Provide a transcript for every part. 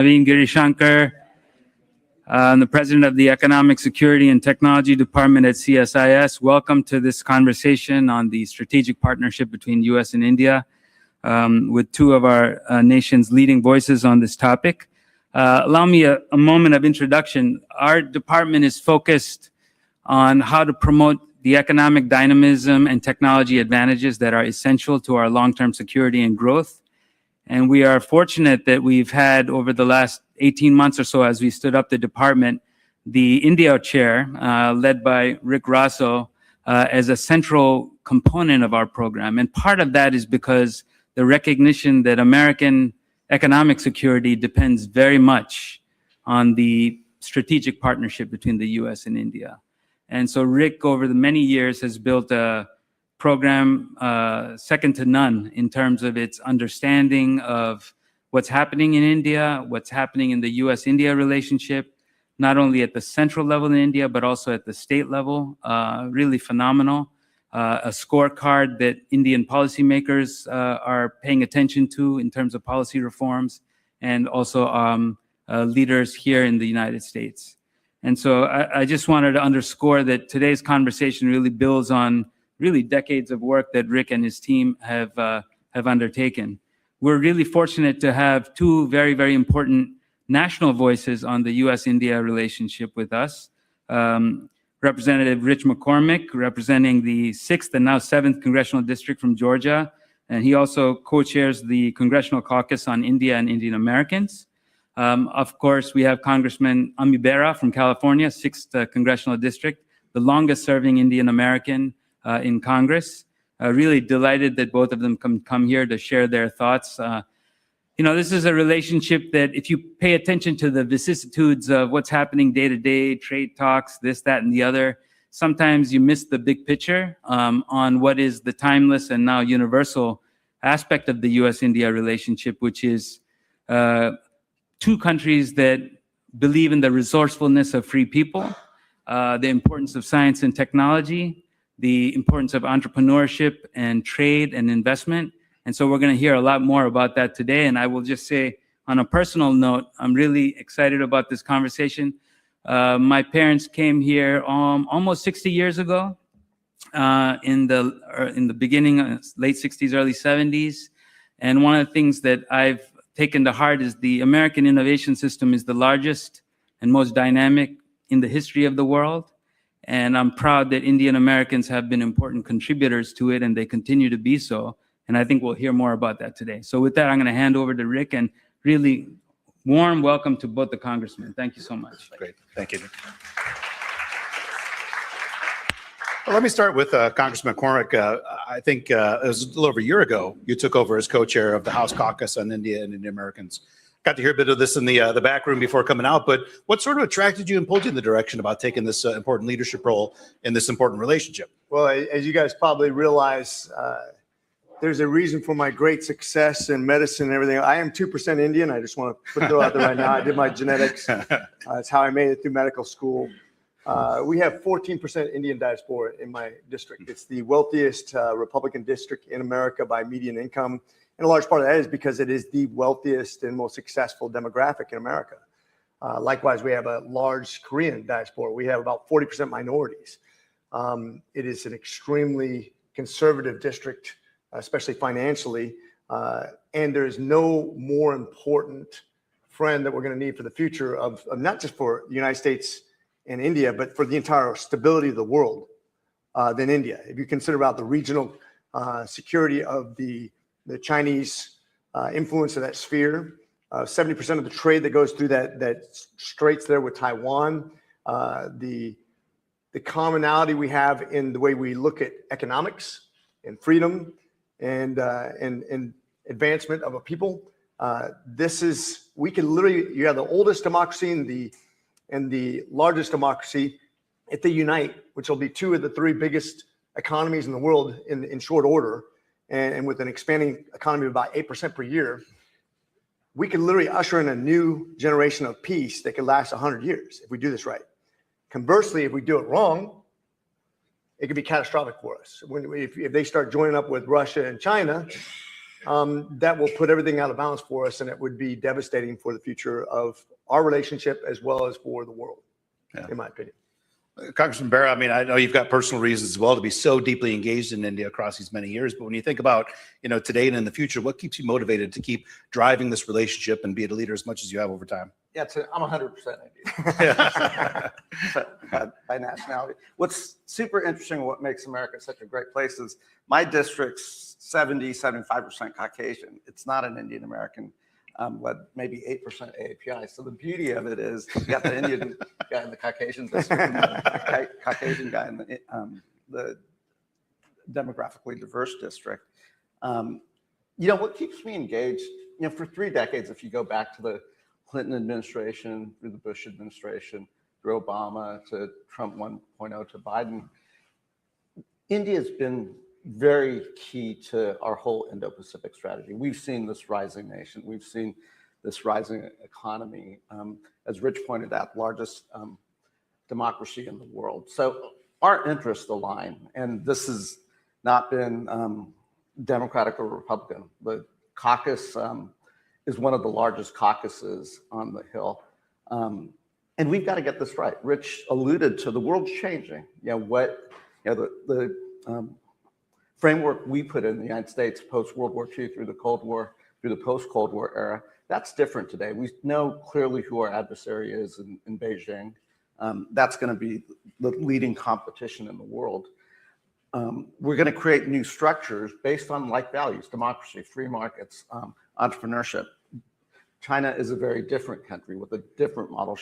Naveen Girishankar. I'm the president of the Economic Security and Technology Department at CSIS. Welcome to this conversation on the strategic partnership between U.S. and India, with two of our nation's leading voices on this topic. Allow me a moment of introduction. Our department is focused on how to promote the economic dynamism and technology advantages that are essential to our long-term security and growth. And we are fortunate that we've had, over the last 18 months or so, as we stood up the department, the India Chair, led by Rick Rosso, as a central component of our program. And part of that is because the recognition that American economic security depends very much on the strategic partnership between the U.S. and India. And so Rick, over the many years, has built a program second to none in terms of its understanding of what's happening in India, what's happening in the U.S.-India relationship, not only at the central level in India, but also at the state level. Really phenomenal. A scorecard that Indian policymakers are paying attention to in terms of policy reforms, and also leaders here in the United States. And so I just wanted to underscore that today's conversation really builds on really decades of work that Rick and his team have undertaken. We're really fortunate to have two very, very important national voices on the U.S.-India relationship with us. Representative Rich McCormick, representing the 6th and now 7th Congressional District from Georgia, and he also co-chairs the Congressional Caucus on India and Indian Americans. Of course, we have Congressman Ami Bera from California, 6th Congressional District, the longest-serving Indian American in Congress. Really delighted that both of them come here to share their thoughts. This is a relationship that, if you pay attention to the vicissitudes of what's happening day to day, trade talks, this, that, and the other, sometimes you miss the big picture on what is the timeless and now universal aspect of the U.S.-India relationship, which is two countries that believe in the resourcefulness of free people, the importance of science and technology, the importance of entrepreneurship and trade and investment. And so we're going to hear a lot more about that today. And I will just say, on a personal note, I'm really excited about this conversation. My parents came here almost 60 years ago, in the beginning, late 60s, early 70s. And one of the things that I've taken to heart is the American innovation system is the largest and most dynamic in the history of the world. And I'm proud that Indian Americans have been important contributors to it, and they continue to be so. And I think we'll hear more about that today. So with that, I'm going to hand over to Rick, and really warm welcome to both the congressmen. Thank you so much. Great. Thank you. Well, let me start with Congressman McCormick. I think it was a little over a year ago, you took over as co-chair of the House Caucus on India and Indian Americans. Got to hear a bit of this in the back room before coming out, but what sort of attracted you and pulled you in the direction about taking this important leadership role in this important relationship? Well, as you guys probably realize, there's a reason for my great success in medicine and everything. I am 2% Indian. I just want to throw out there right now. I did my genetics. That's how I made it through medical school. We have 14% Indian diaspora in my district. It's the wealthiest Republican district in America by median income. And a large part of that is because it is the wealthiest and most successful demographic in America. Likewise, we have a large Korean diaspora. We have about 40% minorities. It is an extremely conservative district, especially financially. And there is no more important friend that we're going to need for the future of not just for the United States and India, but for the entire stability of the world than India. If you consider about the regional security of the Chinese influence of that sphere, 70% of the trade that goes through that straits there with Taiwan, the commonality we have in the way we look at economics and freedom and advancement of a people. We can literally, you have the oldest democracy and the largest democracy. If they unite, which will be two of the three biggest economies in the world in short order, and with an expanding economy of about 8% per year, we can literally usher in a new generation of peace that could last 100 years if we do this right. Conversely, if we do it wrong, it could be catastrophic for us. If they start joining up with Russia and China, that will put everything out of balance for us, and it would be devastating for the future of our relationship as well as for the world, in my opinion. Congressman Bera, I mean, I know you've got personal reasons as well to be so deeply engaged in India across these many years, but when you think about, today and in the future, what keeps you motivated to keep driving this relationship and be a leader as much as you have over time? Yeah, I'm 100% Indian by nationality. What's super interesting, what makes America such a great place is my district's 75% Caucasian. It's not an Indian American. Led maybe 8% AAPI. So the beauty of it is you got the Indian guy in the Caucasian district and the Caucasian guy in the demographically diverse district. What keeps me engaged, for 3 decades, if you go back to the Clinton administration, through the Bush administration, through Obama to Trump 1.0 to Biden, India's been very key to our whole Indo-Pacific strategy. We've seen this rising nation. We've seen this rising economy. As Rich pointed out, largest democracy in the world. So our interests align, and this has not been Democratic or Republican. The caucus is one of the largest caucuses on the Hill. And we've got to get this right. Rich alluded to the world's changing. The framework we put in the United States post-World War II through the Cold War, through the post-Cold War era, that's different today. We know clearly who our adversary is in Beijing. That's going to be the leading competition in the world. We're going to create new structures based on like values, democracy, free markets, entrepreneurship. China is a very different country with a different model.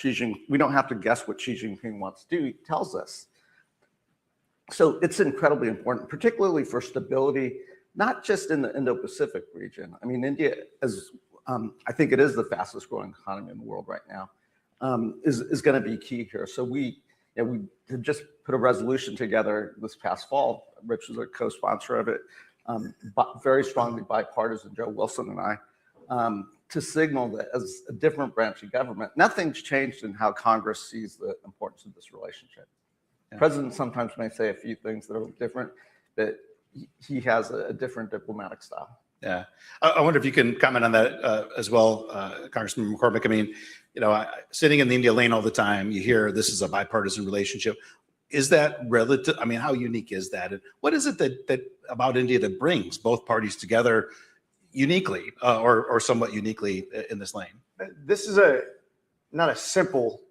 We don't have to guess what Xi Jinping wants to do. He tells us. So it's incredibly important, particularly for stability, not just in the Indo-Pacific region. I mean, India, I think it is the fastest growing economy in the world right now, is going to be key here. So we just put a resolution together this past fall. Rich was a co-sponsor of it, but very strongly bipartisan, Joe Wilson and I, to signal that as a different branch of government, nothing's changed in how Congress sees the importance of this relationship. Yeah. President sometimes may say a few things that are different, but he has a different diplomatic style. Yeah, I wonder if you can comment on that as well, Congressman McCormick. I mean, sitting in the India lane all the time, you hear this is a bipartisan relationship. Is that relative? I mean, how unique is that? And what is it that about India that brings both parties together uniquely or somewhat uniquely in this lane? This is not a simple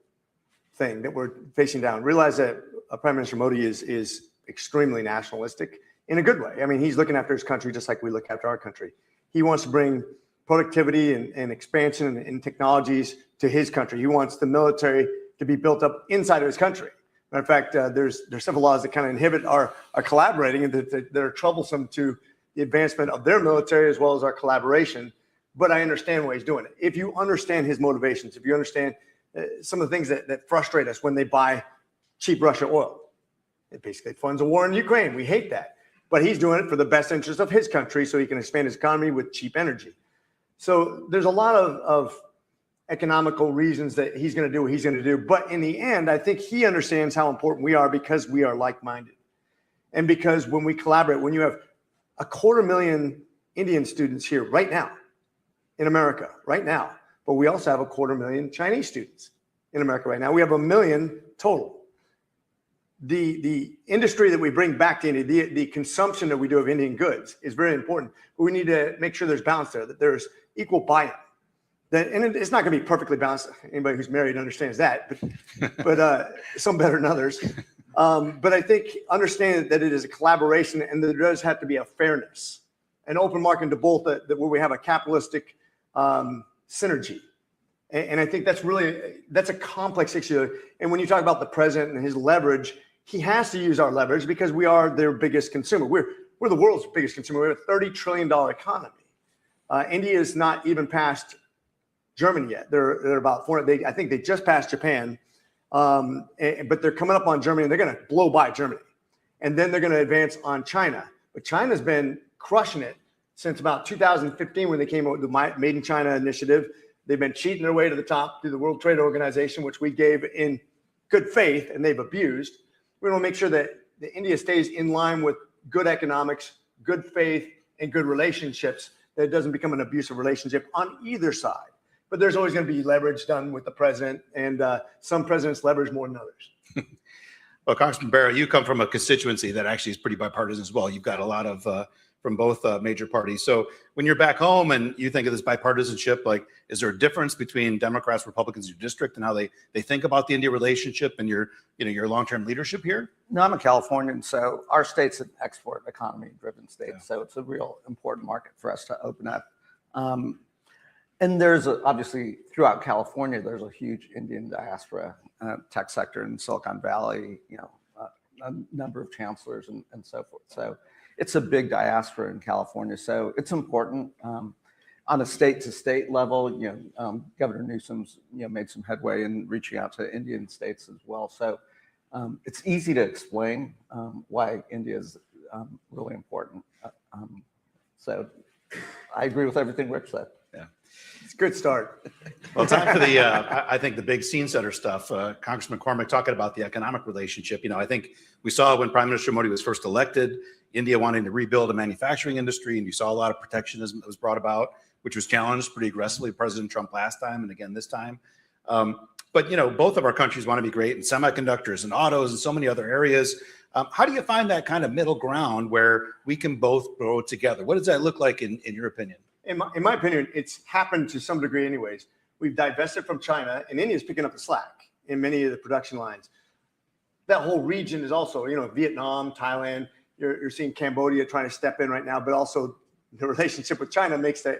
thing that we're facing down. Realize that Prime Minister Modi is extremely nationalistic in a good way. I mean, he's looking after his country just like we look after our country. He wants to bring productivity and expansion and technologies to his country. He wants the military to be built up inside of his country. Matter of fact, there's several laws that kind of inhibit our collaborating and that are troublesome to the advancement of their military as well as our collaboration. But I understand why he's doing it. If you understand his motivations, if you understand some of the things that frustrate us when they buy cheap Russian oil, it basically funds a war in Ukraine. We hate that. But he's doing it for the best interest of his country so he can expand his economy with cheap energy. So there's a lot of economical reasons that he's going to do what he's going to do. But in the end, I think he understands how important we are because we are like-minded. And because when we collaborate, when you have 250,000 Indian students here right now in America, right now, but we also have 250,000 Chinese students in America right now. We have 1 million total. The industry that we bring back to India, the consumption that we do of Indian goods is very important. But we need to make sure there's balance there, that there's equal buy-in. And it's not going to be perfectly balanced. Anybody who's married understands that, but some better than others. But I think understanding that it is a collaboration and that there does have to be a fairness, an open market to both, that where we have a capitalistic synergy. And I think that's a complex issue. And when you talk about the president and his leverage, he has to use our leverage because we are their biggest consumer. We're the world's biggest consumer. We have a $30 trillion economy. India is not even past Germany yet. They're about 400. I think they just passed Japan, but they're coming up on Germany, and they're going to blow by Germany. And then they're going to advance on China. But China's been crushing it since about 2015 when they came out with the Made in China initiative. They've been cheating their way to the top through the World Trade Organization, which we gave in good faith, and they've abused. We want to make sure that India stays in line with good economics, good faith, and good relationships. that it doesn't become an abusive relationship on either side. But there's always going to be leverage done with the president, and some presidents leverage more than others. Well, Congressman Bera, you come from a constituency that actually is pretty bipartisan as well. You've got a lot of from both major parties. So when you're back home and you think of this bipartisanship, like, is there a difference between Democrats, Republicans in your district and how they think about the India relationship and your long-term leadership here? No, I'm a Californian, so our state's an export economy driven state. Yeah. So it's a real important market for us to open up. And there's obviously throughout California, there's a huge Indian diaspora, tech sector in Silicon Valley, a number of chancellors and so forth. So it's a big diaspora in California. So it's important on a state to state level. Governor Newsom's made some headway in reaching out to Indian states as well. So it's easy to explain why India is really important. So I agree with everything Rich said. Yeah. It's a good start. Well, time for the, I think the big scene setter stuff. Congressman McCormick talking about the economic relationship. I think we saw when Prime Minister Modi was first elected, India wanting to rebuild a manufacturing industry, and you saw a lot of protectionism that was brought about, which was challenged pretty aggressively by President Trump last time and again this time. But both of our countries want to be great in semiconductors and autos and so many other areas. How do you find that kind of middle ground where we can both grow together? What does that look like in your opinion? In my opinion, it's happened to some degree anyways. We've divested from China, and India's picking up the slack in many of the production lines. That whole region is also, Vietnam, Thailand, you're seeing Cambodia trying to step in right now, but also the relationship with China makes that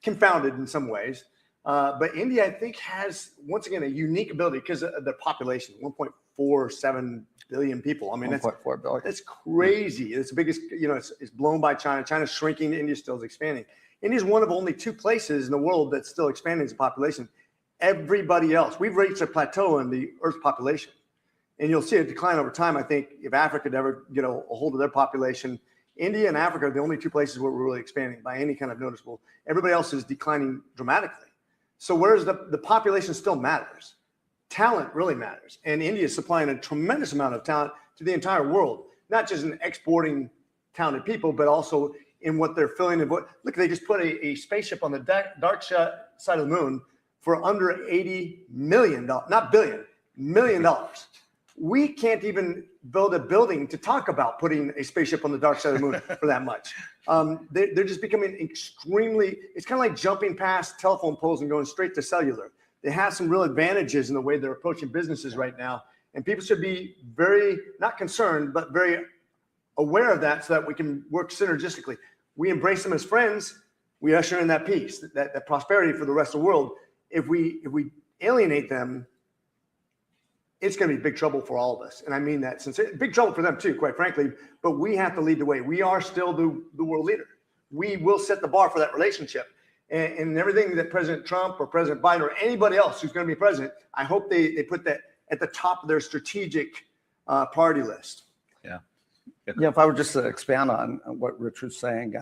confounded in some ways. But India, I think, has, once again, a unique ability because of their population, 1.47 billion people. I mean, 1.4 billion. That's crazy. It's the biggest, it's blown by China. China's shrinking. India still is expanding. India's one of only two places in the world that's still expanding its population. Everybody else, we've reached a plateau in the Earth's population. And you'll see a decline over time. I think if Africa could ever get a hold of their population, India and Africa are the only two places where we're really expanding by any kind of noticeable. Everybody else is declining dramatically. So whereas the population still matters, talent really matters. And India is supplying a tremendous amount of talent to the entire world, not just in exporting talented people, but also in what they're filling. Look, they just put a spaceship on the dark side of the moon for under $80 million, not billion, $1 million. We can't even build a building to talk about putting a spaceship on the dark side of the moon for that much. They're just becoming extremely, it's kind of like jumping past telephone poles and going straight to cellular. They have some real advantages in the way they're approaching businesses right now. And people should be very, not concerned, but very aware of that so that we can work synergistically. We embrace them as friends. We usher in that peace, that prosperity for the rest of the world. If we alienate them, it's going to be big trouble for all of us. And I mean that sincerely. Big trouble for them too, quite frankly, but we have to lead the way. We are still the world leader. We will set the bar for that relationship. And everything that President Trump or President Biden or anybody else who's going to be president, I hope they put that at the top of their strategic priority list. Yeah. Yeah, if I would just expand on what Rich was saying,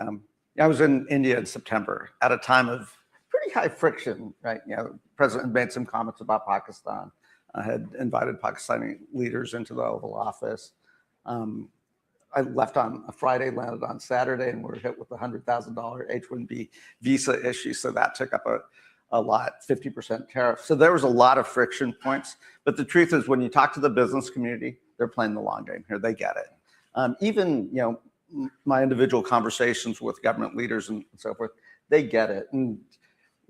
I was in India in September at a time of pretty high friction, right? The president made some comments about Pakistan. I had invited Pakistani leaders into the Oval Office. I left on a Friday, landed on Saturday, and we're hit with a $100,000 H-1B visa issue. So that took up a lot, 50% tariff. So there was a lot of friction points. But the truth is, when you talk to the business community, they're playing the long game here. They get it. Even my individual conversations with government leaders and so forth, they get it. And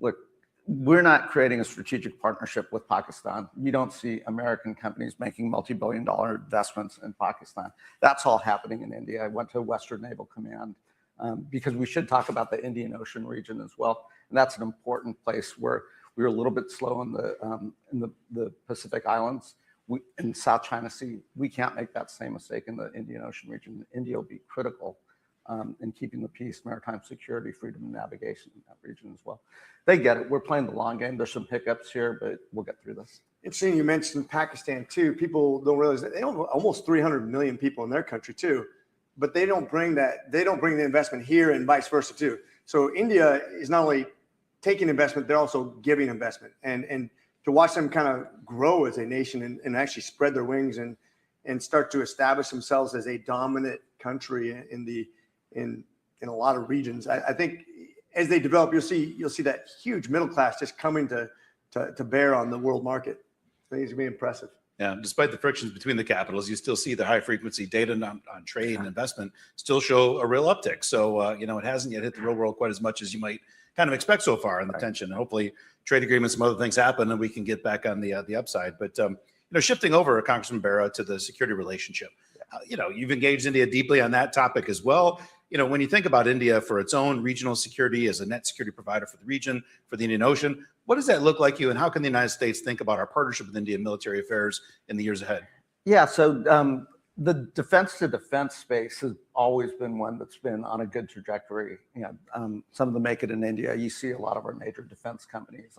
look, we're not creating a strategic partnership with Pakistan. You don't see American companies making multi-billion-dollar investments in Pakistan. That's all happening in India. I went to Western Naval Command because we should talk about the Indian Ocean region as well. And that's an important place where we were a little bit slow in the Pacific Islands. In South China Sea, we can't make that same mistake in the Indian Ocean region. India will be critical in keeping the peace, maritime security, freedom of navigation in that region as well. They get it. We're playing the long game. There's some hiccups here, but we'll get through this. Interesting you mentioned Pakistan too. People don't realize that they have almost 300 million people in their country too, but they don't bring that. They don't bring the investment here and vice versa too. So India is not only taking investment, they're also giving investment. And to watch them kind of grow as a nation and actually spread their wings and start to establish themselves as a dominant country in in a lot of regions. I think as they develop, you'll see that huge middle class just coming to bear on the world market. I think it's going to be impressive. Yeah, despite the frictions between the capitals, you still see the high frequency data on trade and investment still show a real uptick. So, it hasn't yet hit the real world quite as much as you might kind of expect so far in the tension. And hopefully trade agreements, some other things happen and we can get back on the upside. But, shifting over, Congressman Bera, to the security relationship, you've engaged India deeply on that topic as well. When you think about India for its own regional security as a net security provider for the region, for the Indian Ocean, what does that look like to you, and how can the United States think about our partnership with India in military affairs in the years ahead? Yeah, so the defense to defense space has always been one that's been on a good trajectory. Some of them make it in India. You see a lot of our major defense companies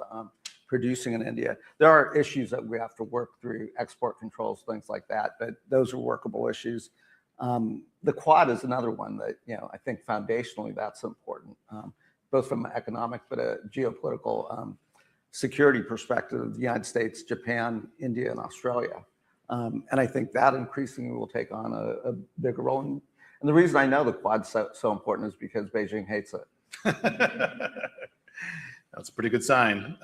producing in India. There are issues that we have to work through, export controls, things like that, but those are workable issues. The Quad is another one that, I think foundationally that's important, both from an economic but a geopolitical security perspective, the United States, Japan, India, and Australia. And I think that increasingly will take on a bigger role. And the reason I know the Quad's so important is because Beijing hates it. That's a pretty good sign.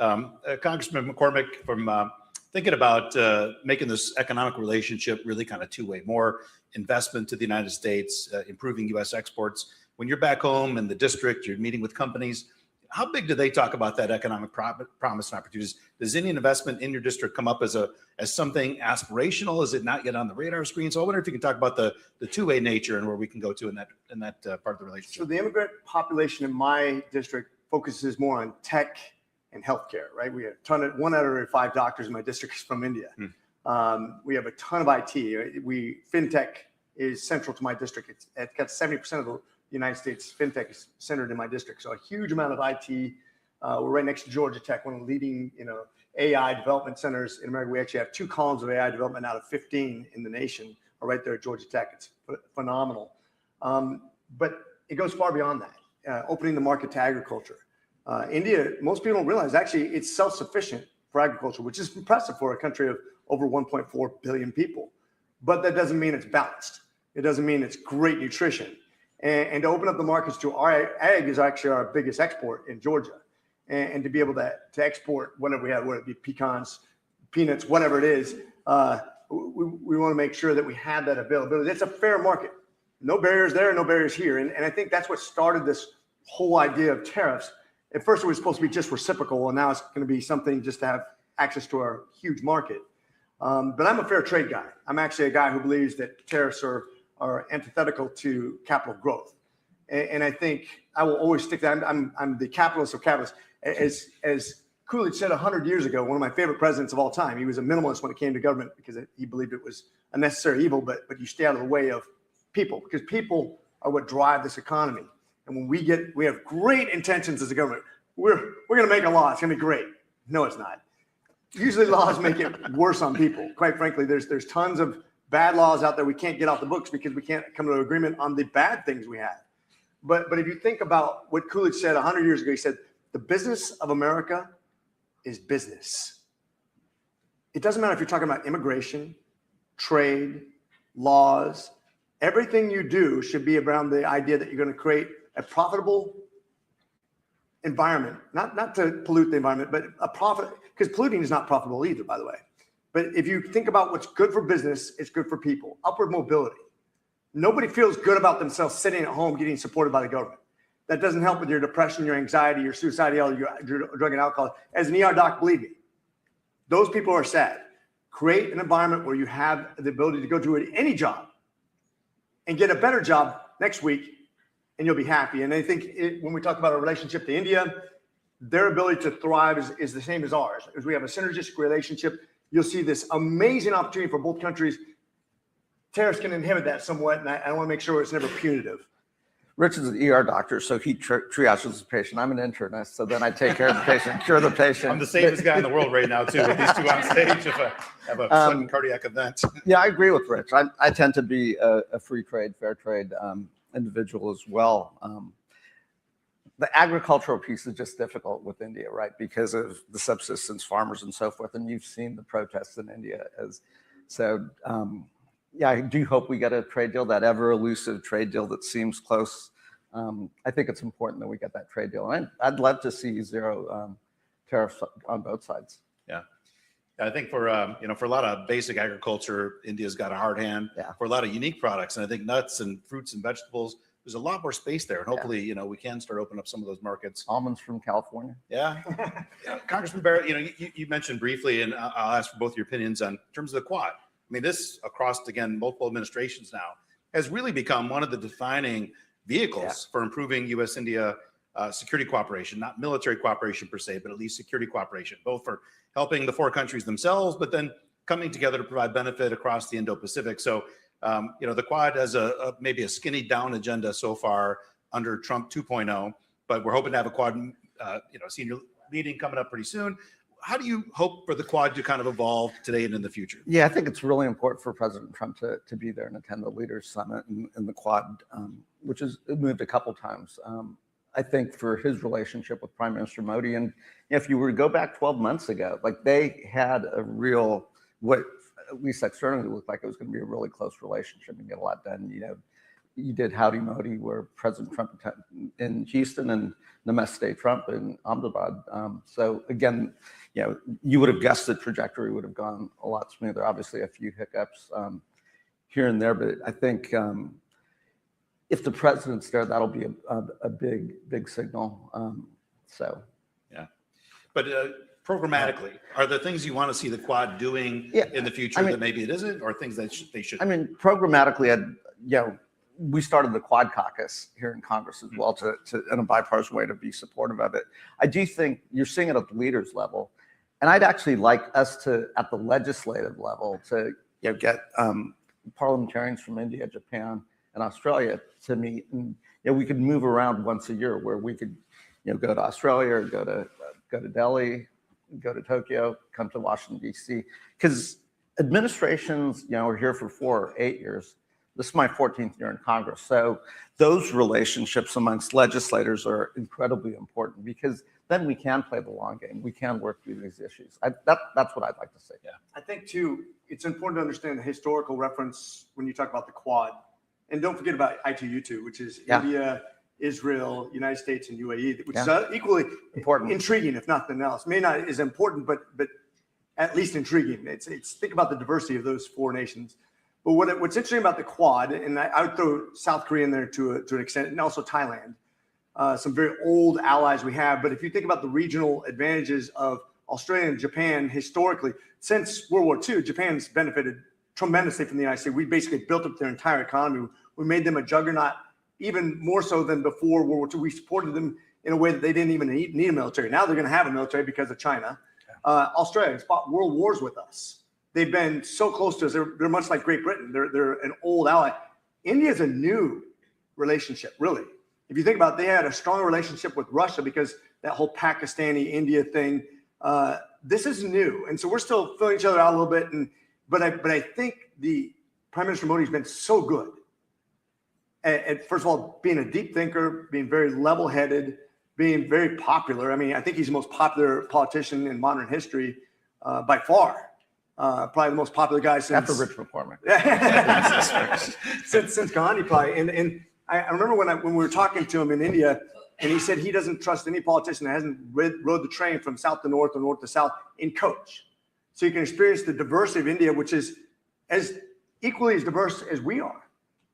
Congressman McCormick, from thinking about making this economic relationship really kind of two-way, more investment to the United States, improving U.S. exports. When you're back home in the district, you're meeting with companies, how big do they talk about that economic promise and opportunities? Does Indian investment in your district come up as something aspirational? Is it not yet on the radar screen? So I wonder if you can talk about the two-way nature and where we can go to in that part of the relationship. So the immigrant population in my district focuses more on tech and healthcare, right? We have a ton of 1 out of every 5 doctors in my district is from India. We have a ton of IT. FinTech is central to my district. It's got 70% of the United States FinTech is centered in my district. So a huge amount of IT. We're right next to Georgia Tech, one of the leading, AI development centers in America. We actually have 2 columns of AI development out of 15 in the nation are right there at Georgia Tech. It's phenomenal. But it goes far beyond that, opening the market to agriculture. India, most people don't realize, actually, it's self-sufficient for agriculture, which is impressive for a country of over 1.4 billion people. But that doesn't mean it's balanced. It doesn't mean it's great nutrition. And to open up the markets to our ag is actually our biggest export in Georgia. And to be able to export whatever we have, whether it be pecans, peanuts, whatever it is, we want to make sure that we have that availability. It's a fair market. No barriers there, no barriers here. And I think that's what started this whole idea of tariffs. At first, it was supposed to be just reciprocal, and now it's going to be something just to have access to our huge market. But I'm a fair trade guy. I'm actually a guy who believes that tariffs are antithetical to capital growth. And I think I will always stick to that. I'm the capitalist of capitalists. As Coolidge said 100 years ago, one of my favorite presidents of all time, he was a minimalist when it came to government because he believed it was a necessary evil, but you stay out of the way of people, because people are what drive this economy. And when we have great intentions as a government, we're going to make a law. It's going to be great. No, it's not. Usually laws make it worse on people. Quite frankly, there's tons of bad laws out there we can't get off the books because we can't come to an agreement on the bad things we have. But if you think about what Coolidge said 100 years ago, he said, the business of America is business. It doesn't matter if you're talking about immigration, trade, laws. Everything you do should be around the idea that you're going to create a profitable environment, not to pollute the environment, but a profit, because polluting is not profitable either, by the way. But if you think about what's good for business, it's good for people. Upward mobility. Nobody feels good about themselves sitting at home getting supported by the government. That doesn't help with your depression, your anxiety, your suicidality, your drug and alcohol. As an ER doc, believe me, those people are sad. Create an environment where you have the ability to go do any job and get a better job next week, and you'll be happy. And I think when we talk about our relationship to India, their ability to thrive is the same as ours. As we have a synergistic relationship, you'll see this amazing opportunity for both countries. Tariffs can inhibit that somewhat, and I want to make sure it's never punitive. Rich is an ER doctor, so he triages the patient. I'm an internist, so then I take care of the patient, cure the patient. I'm the safest guy in the world right now, too, with these two on stage if I have a sudden cardiac event. Yeah, I agree with Rich. I tend to be a free trade, fair trade individual as well. The agricultural piece is just difficult with India, right? Because of the subsistence farmers and so forth. And you've seen the protests in India. Yeah, I do hope we get a trade deal, that ever elusive trade deal that seems close I think it's important that we get that trade deal. And I'd love to see zero tariffs on both sides. Yeah. I think for for a lot of basic agriculture, India's got a hard hand. Yeah. For a lot of unique products, and I think nuts and fruits and vegetables, there's a lot more space there, and hopefully, we can start opening up some of those markets. Almonds from California. Yeah. Congressman Bera, you mentioned briefly, and I'll ask for both your opinions on in terms of the Quad. I mean, this across again multiple administrations now has really become one of the defining vehicles for improving U.S. India security cooperation, not military cooperation per se, but at least security cooperation, both for helping the four countries themselves, but then coming together to provide benefit across the Indo-Pacific. So, the Quad has maybe a skinny down agenda so far under Trump 2.0, but we're hoping to have a Quad, senior meeting coming up pretty soon. How do you hope for the Quad to kind of evolve today and in the future? Yeah, I think it's really important for President Trump to be there and attend the Leaders Summit in the Quad, which has moved a couple times. I think for his relationship with Prime Minister Modi, and if you were to go back 12 months ago, like they had a real, what at least externally looked like it was going to be a really close relationship and get a lot done. You did Howdy Modi, where President Trump in Houston and Namaste Trump in Ahmedabad. So again, you would have guessed the trajectory would have gone a lot smoother. Obviously, a few hiccups here and there, but I think if the president's there, that'll be a big signal. Yeah, but programmatically, are there things you want to see the Quad doing in the future that maybe it isn't, or things that they should? I mean, programmatically, we started the Quad Caucus here in Congress as well to in a bipartisan way to be supportive of it. I do think you're seeing it at the leaders level, and I'd actually like us to, at the legislative level, to get parliamentarians from India, Japan, and Australia to meet, and we could move around once a year where we could go to Australia or go to Delhi, go to Tokyo, come to Washington D.C. because administrations are here for 4 or 8 years. This is my 14th year in Congress, so those relationships amongst legislators are incredibly important because then we can play the long game. We can work through these issues. That's what I'd like to say. Yeah, I think too, it's important to understand the historical reference when you talk about the Quad. And don't forget about ITU2, which is India, Israel, United States, and UAE, which is equally important, intriguing, if nothing else. May not is important, but at least intriguing. It's think about the diversity of those 4 nations. But what's interesting about the Quad, and I would throw South Korea in there to an extent, and also Thailand, some very old allies we have. But if you think about the regional advantages of Australia and Japan historically, since World War II, Japan's benefited tremendously from the United States. We basically built up their entire economy. We made them a juggernaut, even more so than before World War II. We supported them in a way that they didn't even need a military. Now they're going to have a military because of China. Australia fought world wars with us. They've been so close to us. They're much like Great Britain. They're an old ally. India is a new relationship, really. If you think about it, they had a strong relationship with Russia because that whole Pakistani-India thing. This is new. And so we're still filling each other out a little bit. But I think the Prime Minister Modi has been so good at, first of all, being a deep thinker, being very level-headed, being very popular. I mean, I think he's the most popular politician in modern history by far. Probably the most popular guy since... After Rich McCormick. since Gandhi, probably. And I remember when we were talking to him in India, and he said he doesn't trust any politician that hasn't rode the train from south to north or north to south in coach. So you can experience the diversity of India, which is as equally as diverse as we are.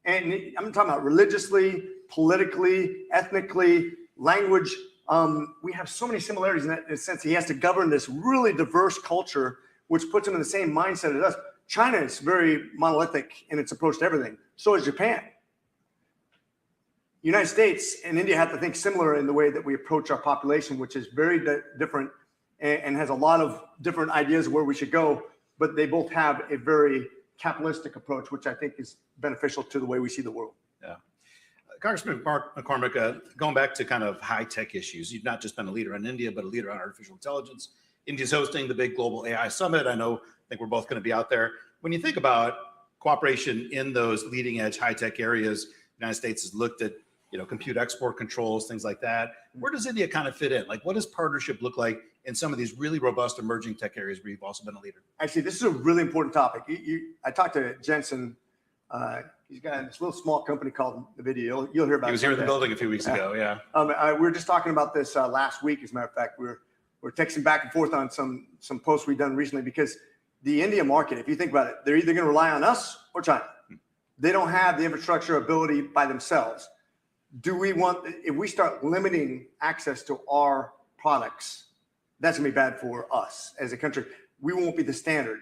And I'm talking about religiously, politically, ethnically, language. We have so many similarities in that sense. He has to govern this really diverse culture, which puts him in the same mindset as us. China is very monolithic in its approach to everything. So is Japan. United States and India have to think similar in the way that we approach our population, which is very different and has a lot of different ideas of where we should go, but they both have a very capitalistic approach, which I think is beneficial to the way we see the world. Yeah. Congressman McCormick, going back to kind of high-tech issues, you've not just been a leader in India, but a leader on artificial intelligence. India's hosting the big global AI summit. I think we're both going to be out there. When you think about cooperation in those leading-edge high-tech areas, the United States has looked at compute export controls, things like that. Where does India kind of fit in? Like, what does partnership look like in some of these really robust emerging tech areas where you've also been a leader? Actually, this is a really important topic. I talked to Jensen He's got this little small company called NVIDIA. You'll hear about it. He was here in the someday. building a few weeks ago, yeah. We were just talking about this last week, as a matter of fact. We're texting back and forth on some posts we've done recently, because the India market, if you think about it, they're either going to rely on us or China. They don't have the infrastructure ability by themselves. Do we want, if we start limiting access to our products, that's going to be bad for us as a country. We won't be the standard.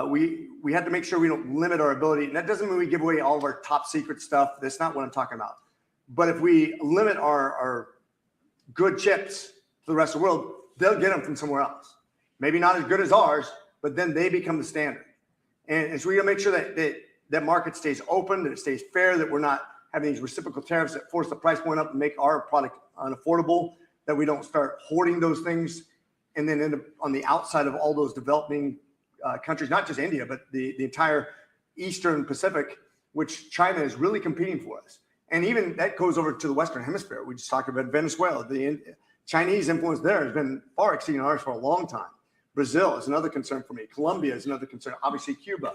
We have to make sure we don't limit our ability. And that doesn't mean we give away all of our top secret stuff. That's not what I'm talking about. But if we limit our good chips to the rest of the world, they'll get them from somewhere else. Maybe not as good as ours, but then they become the standard. And so we got to make sure that market stays open, that it stays fair, that we're not having these reciprocal tariffs that force the price point up and make our product unaffordable, that we don't start hoarding those things and then end up on the outside of all those developing countries, not just India, but the entire Eastern Pacific, which China is really competing for us. And even that goes over to the Western Hemisphere. We just talked about Venezuela. The Chinese influence there has been far exceeding ours for a long time. Brazil is another concern for me. Colombia is another concern. Obviously, Cuba.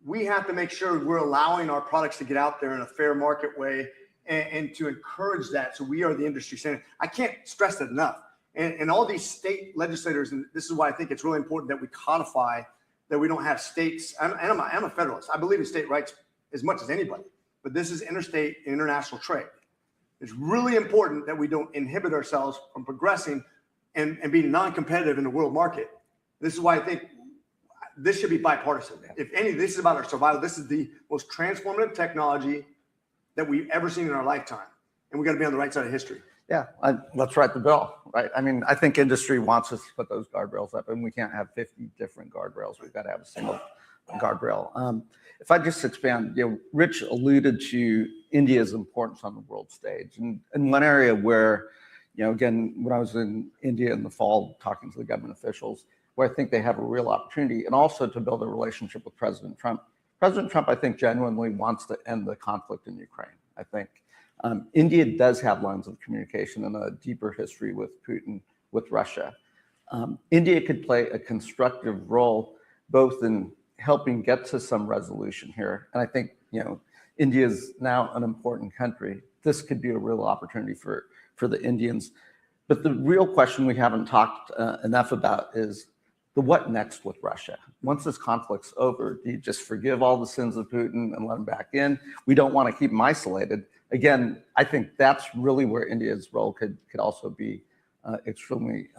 We have to make sure we're allowing our products to get out there in a fair market way and to encourage that. So we are the industry standard. I can't stress that enough. And all these state legislators, and this is why I think it's really important that we codify that we don't have states. I'm a federalist. I believe in state rights as much as anybody, but this is interstate and international trade. It's really important that we don't inhibit ourselves from progressing and being non-competitive in the world market. This is why I think this should be bipartisan. If any, this is about our survival. This is the most transformative technology that we've ever seen in our lifetime. And we got to be on the right side of history. Yeah, let's write the bill, right? I mean, I think industry wants us to put those guardrails up, and we can't have 50 different guardrails. We've got to have a single guardrail. If I just expand, Rich alluded to India's importance on the world stage. And one area where, again, when I was in India in the fall talking to the government officials, where I think they have a real opportunity, and also to build a relationship with President Trump. President Trump, I think, genuinely wants to end the conflict in Ukraine. I think India does have lines of communication and a deeper history with Putin, with Russia. India could play a constructive role both in helping get to some resolution here. And I think, India is now an important country. This could be a real opportunity for the Indians. But the real question we haven't talked enough about is the what next with Russia. Once this conflict's over, do you just forgive all the sins of Putin and let him back in? We don't want to keep him isolated. Again, I think that's really where India's role could also be extremely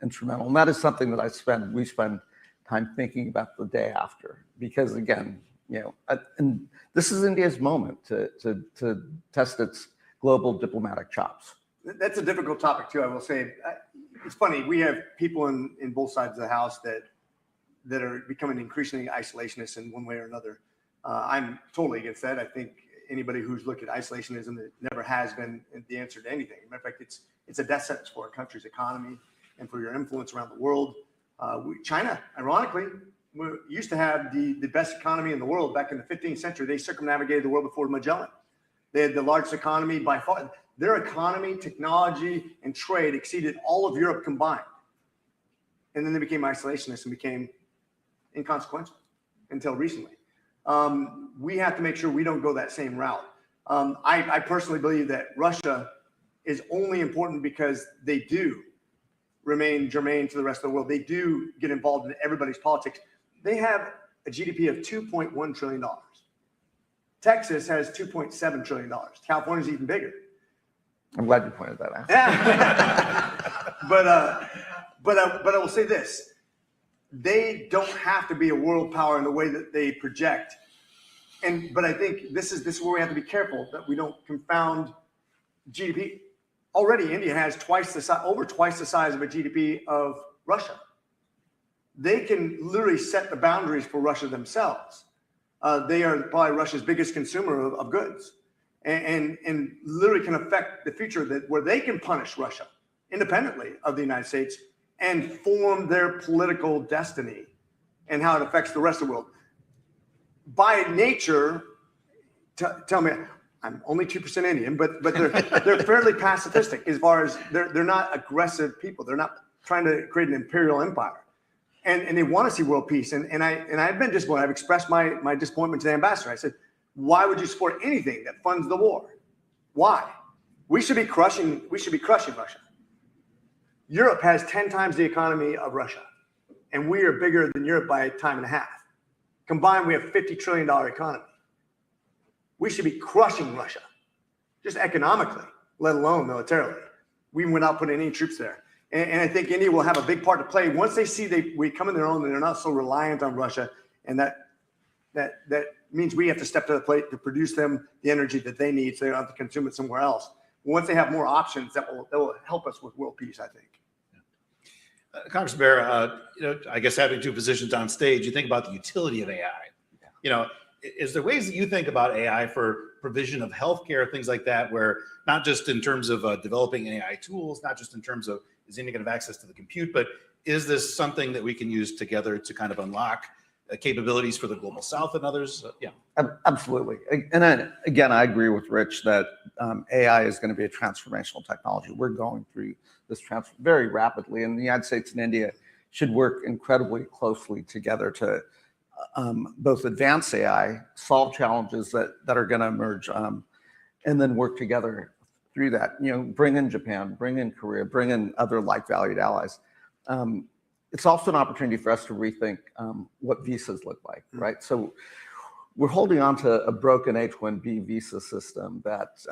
instrumental. And that is something that we spend time thinking about the day after, because again, and this is India's moment to test its global diplomatic chops. That's a difficult topic too, I will say. It's funny, we have people in both sides of the house that are becoming increasingly isolationist in one way or another. I'm totally against that. I think anybody who's looked at isolationism, it never has been the answer to anything. As a matter of fact, it's a death sentence for a country's economy and for your influence around the world. China, ironically, we used to have the best economy in the world back in the 15th century. They circumnavigated the world before Magellan. They had the largest economy by far. Their economy, technology, and trade exceeded all of Europe combined. And then they became isolationists and became inconsequential until recently. We have to make sure we don't go that same route. I personally believe that Russia is only important because they do remain germane to the rest of the world. They do get involved in everybody's politics. They have a GDP of $2.1 trillion. Texas has $2.7 trillion. California's even bigger. I'm glad you pointed that out. But I will say this. They don't have to be a world power in the way that they project. But I think this is where we have to be careful that we don't confound GDP. Already, India has over twice the size of a GDP of Russia. They can literally set the boundaries for Russia themselves. They are probably Russia's biggest consumer of goods, and literally can affect the future where they can punish Russia independently of the United States and form their political destiny and how it affects the rest of the world. By nature, tell me, I'm only 2% Indian, but they're fairly pacifistic as far as they're not aggressive people. They're not trying to create an imperial empire. and they want to see world peace. And I've been disappointed. I've expressed my disappointment to the ambassador. I said, why would you support anything that funds the war? Why? We should be crushing Russia. Europe has 10 times the economy of Russia, and we are bigger than Europe by a time and a half. Combined, we have a $50 trillion economy. We should be crushing Russia, just economically, let alone militarily. We would not put any troops there. And I think India will have a big part to play once they see we come in their own and they're not so reliant on Russia. And that means we have to step to the plate to produce them the energy that they need so they don't have to consume it somewhere else. Once they have more options, that will help us with world peace, I think. Congressman Bera, I guess having two positions on stage, you think about the utility of AI. Is there ways that you think about AI for provision of healthcare, things like that, where not just in terms of developing AI tools, not just in terms of is India going to have access to the compute, but is this something that we can use together to kind of unlock capabilities for the global South and others? Yeah. Absolutely. And then, again, I agree with Rich that AI is going to be a transformational technology. We're going through this very rapidly, and the United States and India should work incredibly closely together to both advance AI, solve challenges that are going to emerge, and then work together through that. Bring in Japan, bring in Korea, bring in other like-valued allies. It's also an opportunity for us to rethink what visas look like, right? So we're holding on to a broken H-1B visa system that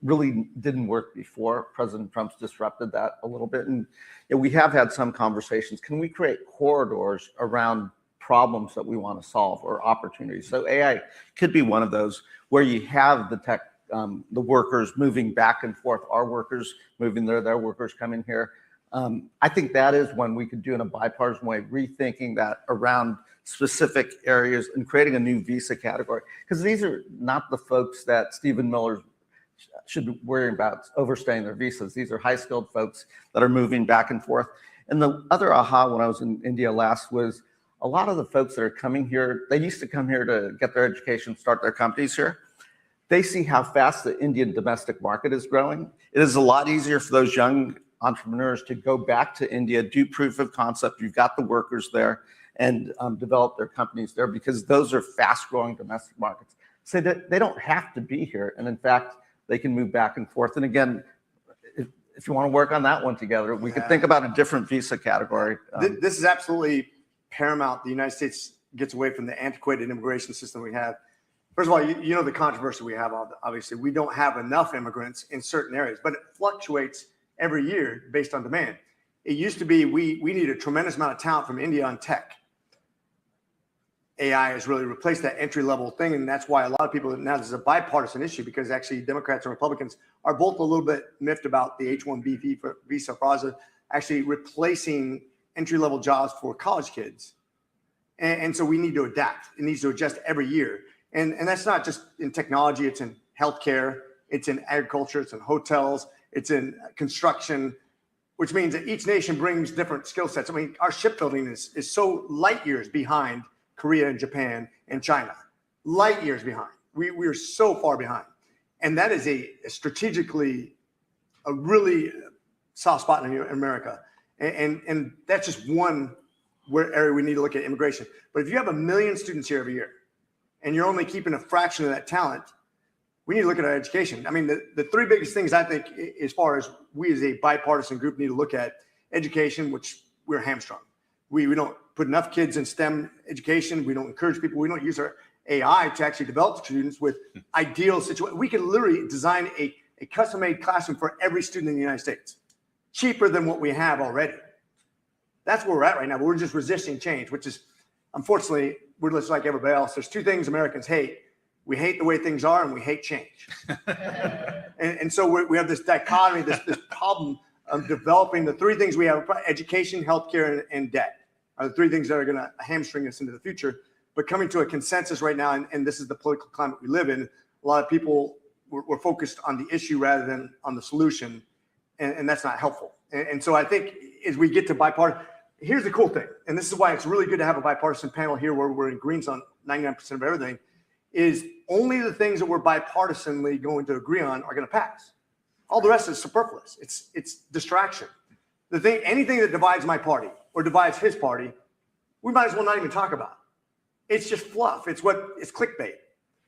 really didn't work before. President Trump's disrupted that a little bit. And we have had some conversations. Can we create corridors around problems that we want to solve or opportunities? So AI could be one of those where you have the workers moving back and forth, our workers moving there, their workers coming here. I think that is one we could do in a bipartisan way, rethinking that around specific areas and creating a new visa category. Because these are not the folks that Stephen Miller should be worrying about overstaying their visas. These are high-skilled folks that are moving back and forth. And the other aha when I was in India last was a lot of the folks that are coming here, they used to come here to get their education, start their companies here. They see how fast the Indian domestic market is growing. It is a lot easier for those young entrepreneurs to go back to India, do proof of concept. You've got the workers there, and develop their companies there because those are fast-growing domestic markets. So that they don't have to be here, and in fact, they can move back and forth. And again, if you want to work on that one together, we could think about a different visa category. This is absolutely paramount. The United States gets away from the antiquated immigration system we have. First of all, you know the controversy we have. Obviously, we don't have enough immigrants in certain areas, but it fluctuates every year based on demand. It used to be we need a tremendous amount of talent from India on tech. AI has really replaced that entry-level thing, and that's why a lot of people now this is a bipartisan issue because actually Democrats and Republicans are both a little bit miffed about the H-1B visa process actually replacing entry-level jobs for college kids, and so we need to adapt. It needs to adjust every year, and that's not just in technology. It's in healthcare, it's in agriculture, it's in hotels, it's in construction, which means that each nation brings different skill sets. I mean, our shipbuilding is so light years behind Korea and Japan and China, light years behind. We are so far behind. And that is strategically a really soft spot in America. And that's just one area we need to look at immigration. But if you have 1 million students here every year and you're only keeping a fraction of that talent, we need to look at our education. I mean, the three biggest things I think as far as we as a bipartisan group need to look at education, which we're hamstrung. We don't put enough kids in STEM education. We don't encourage people. We don't use our AI to actually develop students with ideal situations. We can literally design a custom-made classroom for every student in the United States, cheaper than what we have already. That's where we're at right now. But we're just resisting change, which is, unfortunately, we're just like everybody else. There's two things Americans hate. We hate the way things are, and we hate change. and so we have this dichotomy, this problem of developing the three things we have: education, healthcare, and debt are the three things that are going to hamstring us into the future. But coming to a consensus right now, and this is the political climate we live in, a lot of people were focused on the issue rather than on the solution, and that's not helpful. And so I think as we get to bipartisan, here's the cool thing, and this is why it's really good to have a bipartisan panel here where we're in agreement on 99% of everything, is only the things that we're bipartisanly going to agree on are going to pass. All the rest is superfluous. It's distraction. Anything that divides my party or divides his party we might as well not even talk about. It's just fluff. It's clickbait.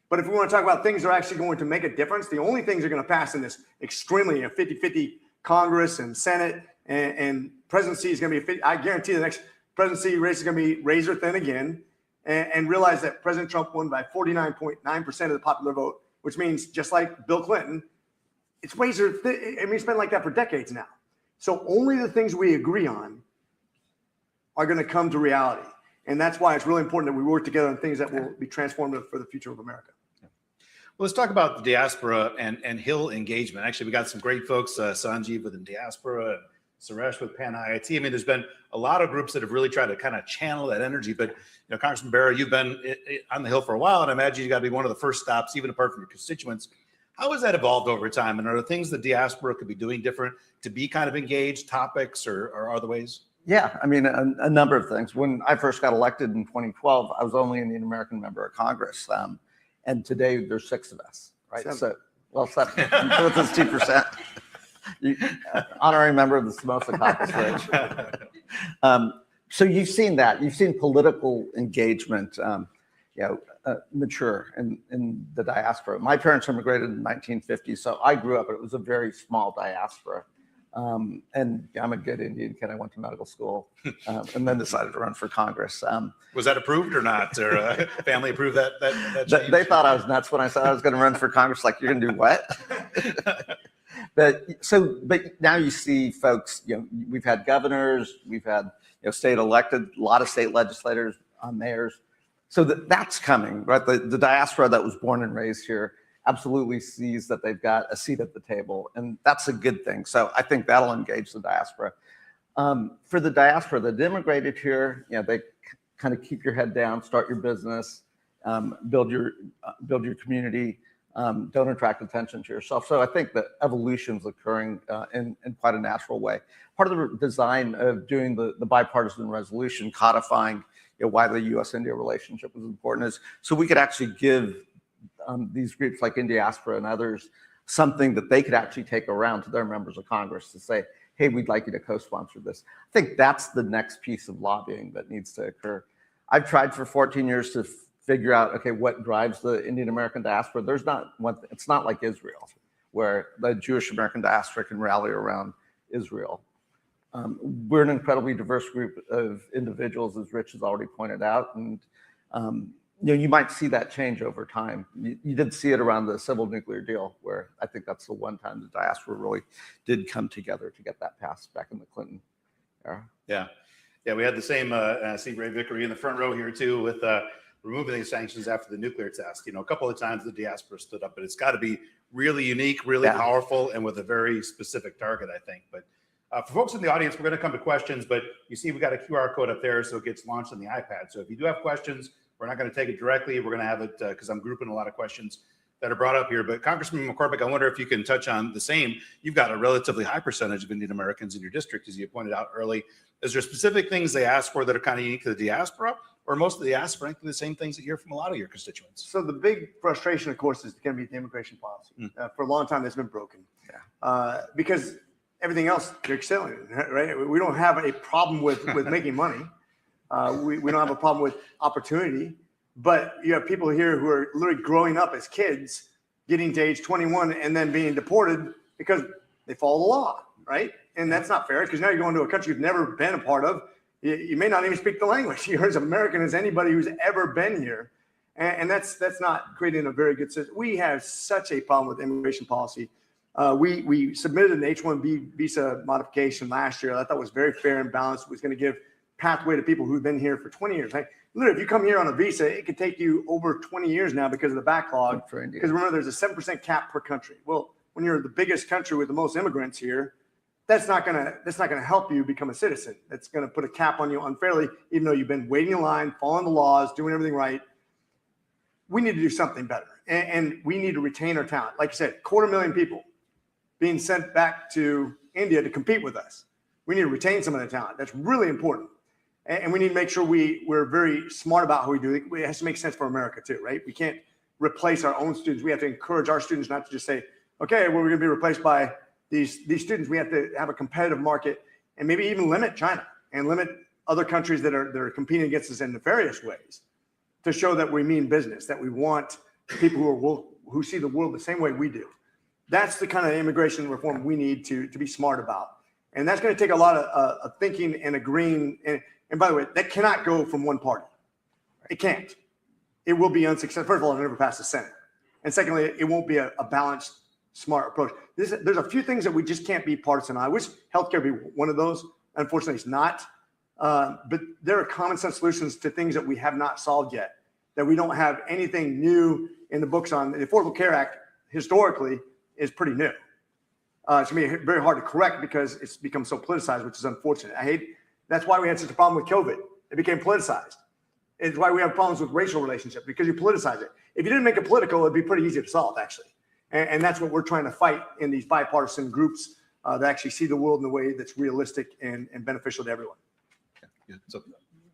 But if we want to talk about things that are actually going to make a difference, the only things that are going to pass in this extremely 50-50 Congress and Senate and presidency is going to be, I guarantee the next presidency race is going to be razor thin again, and realize that President Trump won by 49.9% of the popular vote, which means just like Bill Clinton, it's razor thin. I mean, it's been like that for decades now. So only the things we agree on are going to come to reality. And that's why it's really important that we work together on things that will be transformative for the future of America. Well, let's talk about the diaspora and Hill engagement. Actually, we got some great folks, Sanjeev with the diaspora, and Suresh with Pan IIT. I mean, there's been a lot of groups that have really tried to kind of channel that energy. But, Congressman Bera, you've been on the Hill for a while, and I imagine you got to be one of the first stops, even apart from your constituents. How has that evolved over time? And are there things the diaspora could be doing different to be kind of engaged, topics or other ways? Yeah, I mean, a number of things. When I first got elected in 2012, I was only an Indian American member of Congress. And today there's 6 of us, right? 7. So, well, 7. So it's 2%. Honorary member of the Samosa Caucus, Rich. So you've seen that. You've seen political engagement, mature in the diaspora. My parents immigrated in 1950, so I grew up, but it was a very small diaspora. And I'm a good Indian kid. I went to medical school and then decided to run for Congress. Was that approved or not? Or family approved that change? They thought I was nuts when I said I was going to run for Congress. Like, you're going to do what? But now you see folks, we've had governors, we've had state elected, a lot of state legislators, mayors. So that's coming, right? The diaspora that was born and raised here absolutely sees that they've got a seat at the table, and that's a good thing. So I think that'll engage the diaspora. For the diaspora that immigrated here, they kind of keep your head down, start your business, build your community, don't attract attention to yourself. So I think that evolution is occurring in quite a natural way. Part of the design of doing the bipartisan resolution, codifying why the U.S. India relationship was important, is so we could actually give these groups like Indiaspora and others something that they could actually take around to their members of Congress to say, hey, we'd like you to co-sponsor this. I think that's the next piece of lobbying that needs to occur. I've tried for 14 years to figure out, okay, what drives the Indian American diaspora. There's not one, it's not like Israel, where the Jewish American diaspora can rally around Israel. We're an incredibly diverse group of individuals, as Rich has already pointed out, and you might see that change over time. You did see it around the civil nuclear deal, where I think that's the one time the diaspora really did come together to get that passed back in the Clinton era. Yeah, we had the same. I see Ray Vickery in the front row here too, with removing the sanctions after the nuclear test. A couple of times the diaspora stood up, but it's got to be really unique, really powerful, and with a very specific target, I think. But for folks in the audience, we're going to come to questions, but you see we got a QR code up there, so it gets launched on the iPad. So if you do have questions, we're not going to take it directly. We're going to have it because I'm grouping a lot of questions that are brought up here. But Congressman McCormick, I wonder if you can touch on the same. You've got a relatively high percentage of Indian Americans in your district, as you pointed out early. Is there specific things they ask for that are kind of unique to the diaspora, or most of the diaspora the same things that you hear from a lot of your constituents? So the big frustration, of course, is going to be the immigration policy. For a long time, it's been broken. Because everything else, they're excelling, right? We don't have a problem with making money. We don't have a problem with opportunity, but you have people here who are literally growing up as kids, getting to age 21 and then being deported because they follow the law, right? And that's not fair, because now you're going to a country you've never been a part of. You may not even speak the language. You're as American as anybody who's ever been here. And that's not creating a very good system. We have such a problem with immigration policy. We submitted an H-1B visa modification last year. I thought was very fair and balanced. It was going to give pathway to people who've been here for 20 years. Like, literally, if you come here on a visa, it could take you over 20 years now because of the backlog. Because remember, there's a 7% cap per country. Well, when you're the biggest country with the most immigrants here, that's not gonna help you become a citizen. That's gonna put a cap on you unfairly, even though you've been waiting in line, following the laws, doing everything right. We need to do something better, and we need to retain our talent. Like I said, 250,000 people being sent back to India to compete with us. We need to retain some of that talent. That's really important. And we need to make sure we're very smart about how we do it. It has to make sense for America too, right? We can't replace our own students. We have to encourage our students not to just say, okay, well, we're going to be replaced by these students. We have to have a competitive market and maybe even limit China and limit other countries that are competing against us in nefarious ways to show that we mean business, that we want people who see the world the same way we do. That's the kind of immigration reform we need to be smart about. And that's going to take a lot of thinking and agreeing. And by the way, that cannot go from one party. It can't. It will be unsuccessful. First of all, it'll never pass the Senate. And secondly, it won't be a balanced, smart approach. There's a few things that we just can't be partisan on. I wish healthcare be one of those. Unfortunately, it's not. But there are common sense solutions to things that we have not solved yet, that we don't have anything new in the books on. The Affordable Care Act, historically, is pretty new. It's going to be very hard to correct because it's become so politicized, which is unfortunate. That's why we had such a problem with COVID. It became politicized. It's why we have problems with racial relationships, because you politicize it. If you didn't make it political, it'd be pretty easy to solve, actually. And that's what we're trying to fight in these bipartisan groups that actually see the world in a way that's realistic and beneficial to everyone. Yeah. So,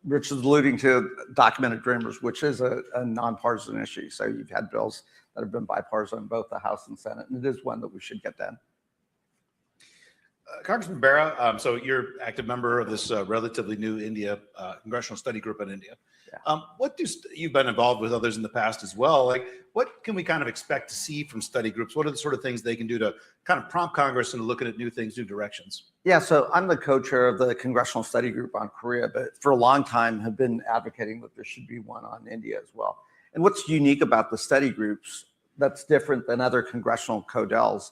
Rich is alluding to documented dreamers, which is a nonpartisan issue. So you've had bills that have been bipartisan in both the House and Senate, and it is one that we should get done. Congressman Bera, so you're an active member of this relatively new India congressional study group in India. Yeah. You've been involved with others in the past as well. Like, what can we kind of expect to see from study groups? What are the sort of things they can do to kind of prompt Congress into looking at new things, new directions? Yeah, so I'm the co-chair of the Congressional Study Group on Korea, but for a long time have been advocating that there should be one on India as well. And what's unique about the study groups that's different than other congressional CODELs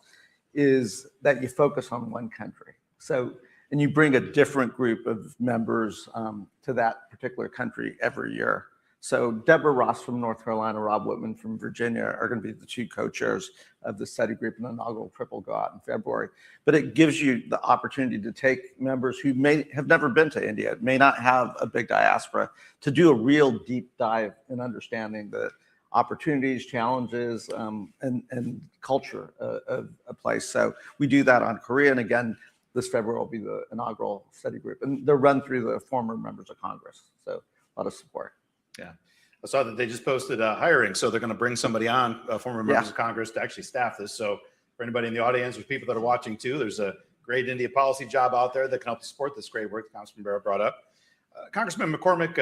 is that you focus on one country. So, and you bring a different group of members to that particular country every year. So Deborah Ross from North Carolina, Rob Whitman from Virginia are going to be the two co-chairs of the study group, and the inaugural trip will go out in February. But it gives you the opportunity to take members who may have never been to India, may not have a big diaspora, to do a real deep dive in understanding the opportunities, challenges, and culture of a place. So we do that on Korea. And again, this February will be the inaugural study group. And they're run through the former members of Congress. So a lot of support. Yeah. I saw that they just posted hiring. So they're going to bring somebody on, former members of Congress, to actually staff this. So for anybody in the audience or people that are watching too, there's a great India policy job out there that can help support this great work that Congressman Bera brought up. Congressman McCormick,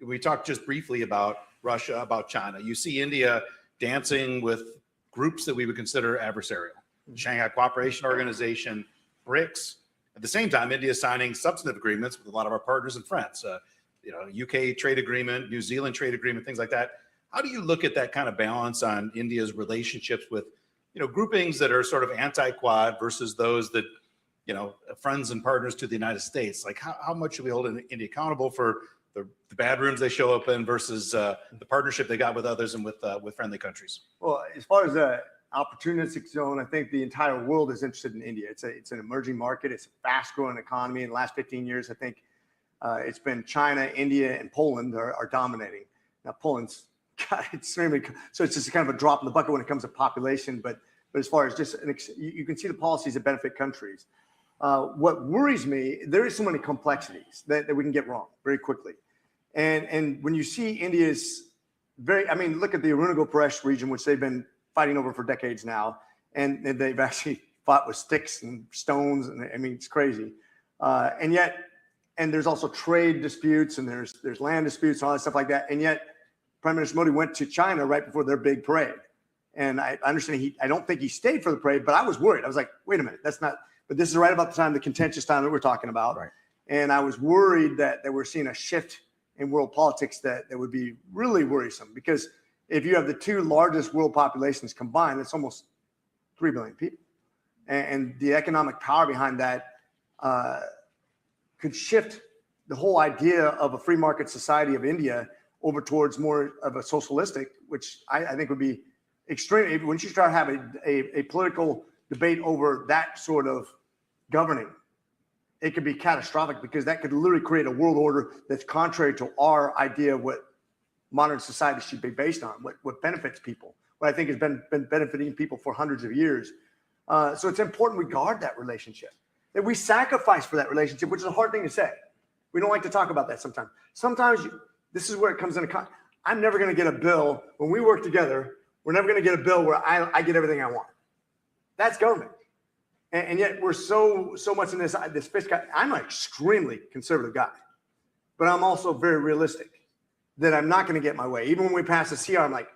we talked just briefly about Russia, about China. You see India dancing with groups that we would consider adversarial. Shanghai Cooperation Organization, BRICS. At the same time, India is signing substantive agreements with a lot of our partners and friends. UK trade agreement, New Zealand trade agreement, things like that. How do you look at that kind of balance on India's relationships with, groupings that are sort of anti-Quad versus those that, friends and partners to the United States? Like, how much should we hold India accountable for the bad rooms they show up in versus the partnership they got with others and with friendly countries? Well, as far as the opportunistic zone, I think the entire world is interested in India. It's an emerging market. It's a fast-growing economy. In the last 15 years, I think it's been China, India, and Poland are dominating. Now, Poland's got extremely, so it's just kind of a drop in the bucket when it comes to population. But as far as just, you can see the policies that benefit countries. What worries me, there is so many complexities that we can get wrong very quickly. And when you see India's look at the Arunachal region, which they've been fighting over for decades now, and they've actually fought with sticks and stones, and it's crazy. And there's also trade disputes, and there's land disputes, and all that stuff like that. And yet, Prime Minister Modi went to China right before their big parade. And I understand I don't think he stayed for the parade, but I was worried. I was like, wait a minute, that's not. But this is right about the time, the contentious time that we're talking about. Right. And I was worried that we're seeing a shift in world politics that would be really worrisome, because if you have the two largest world populations combined, it's almost 3 billion people. And the economic power behind that could shift the whole idea of a free market society of India over towards more of a socialistic, which I think would be extremely, once you start having a political debate over that sort of governing, it could be catastrophic, because that could literally create a world order that's contrary to our idea of what modern society should be based on, what benefits people, what I think has been benefiting people for hundreds of years. So it's important we guard that relationship, that we sacrifice for that relationship, which is a hard thing to say. We don't like to talk about that sometimes. Sometimes this is where it comes into. I'm never going to get a bill when we work together. We're never going to get a bill where I get everything I want. That's government. And yet we're so much in this fist guy. I'm an extremely conservative guy. but I'm also very realistic that I'm not going to get my way. Even when we pass a CR, I'm like,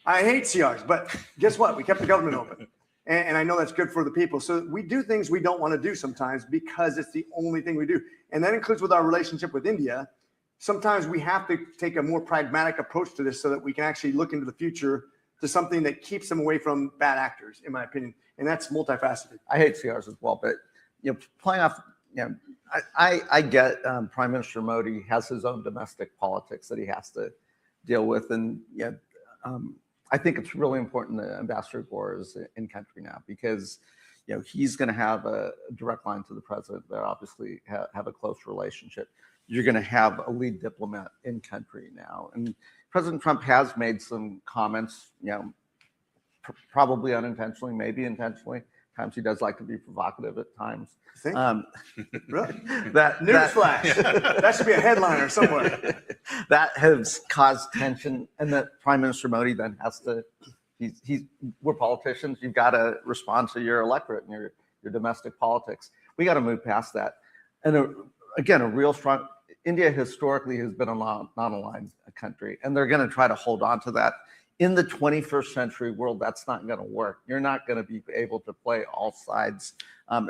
I hate CRs, but guess what? We kept the government open. And I know that's good for the people. So we do things we don't want to do sometimes because it's the only thing we do. And that includes with our relationship with India. Sometimes we have to take a more pragmatic approach to this so that we can actually look into the future to something that keeps them away from bad actors, in my opinion. And that's multifaceted. I hate CRs as well, but playing off, I get Prime Minister Modi has his own domestic politics that he has to deal with, and I think it's really important that Ambassador Gore is in country now because he's going to have a direct line to the president. They obviously have a close relationship. You're going to have a lead diplomat in country now, and President Trump has made some comments, probably unintentionally, maybe intentionally. Times he does like to be provocative at times. Really? That Newsflash. That should be a headliner somewhere. That has caused tension, and that Prime Minister Modi then has to. We're politicians. You've got to respond to your electorate and your domestic politics. We got to move past that. And again, a real strong. India historically has been a non-aligned country, and they're going to try to hold on to that. In the 21st century world, that's not going to work. You're not going to be able to play all sides,